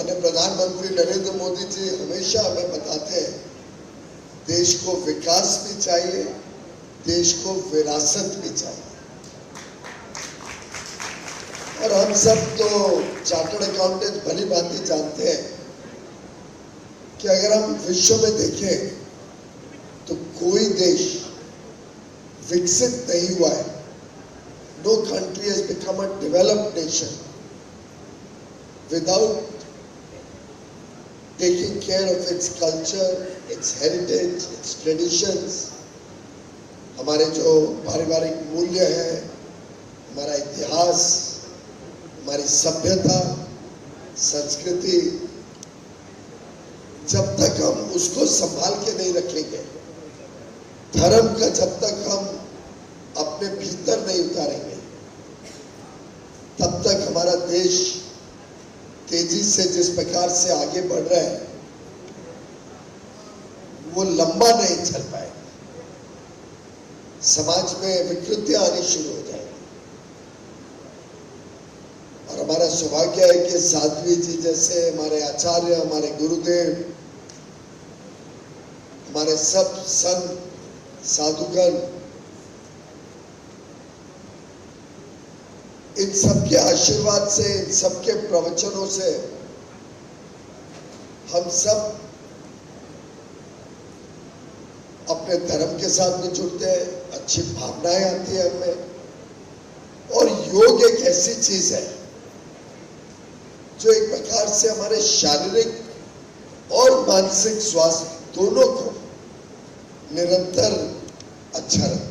माननीय प्रधानमंत्री नरेंद्र मोदी जी हमेशा हमें बताते हैं, देश को विकास भी चाहिए, देश को विरासत भी चाहिए। और हम सब तो चार्टर्ड अकाउंटेंट भली भांति जानते हैं कि अगर हम विश्व में देखें तो कोई देश विकसित नहीं हुआ है। No country has become a developed nation without taking care of its culture, its heritage, its traditions. हमारे जो पारिवारिक मूल्य है, हमारा इतिहास, हमारी सभ्यता, संस्कृति, जब तक हम उसको संभाल के नहीं रखेंगे, धर्म का जब तक हम अपने भीतर नहीं उतारेंगे, तब तक हमारा देश तेजी से जिस प्रकार से आगे बढ़ रहा है वो लंबा नहीं चल पाएगा। समाज में विकृतियां आनी शुरू हो जाएगी। और हमारा सौभाग्य है कि साध्वी जी जैसे हमारे आचार्य, हमारे गुरुदेव, हमारे सब संत साधुगण, इन सबके आशीर्वाद से, इन सबके प्रवचनों से हम सब अपने धर्म के साथ में जुड़ते हैं, अच्छी भावनाएं आती है हमें। और योग एक ऐसी चीज है जो एक प्रकार से हमारे शारीरिक और मानसिक स्वास्थ्य दोनों को निरंतर अच्छा रखता है।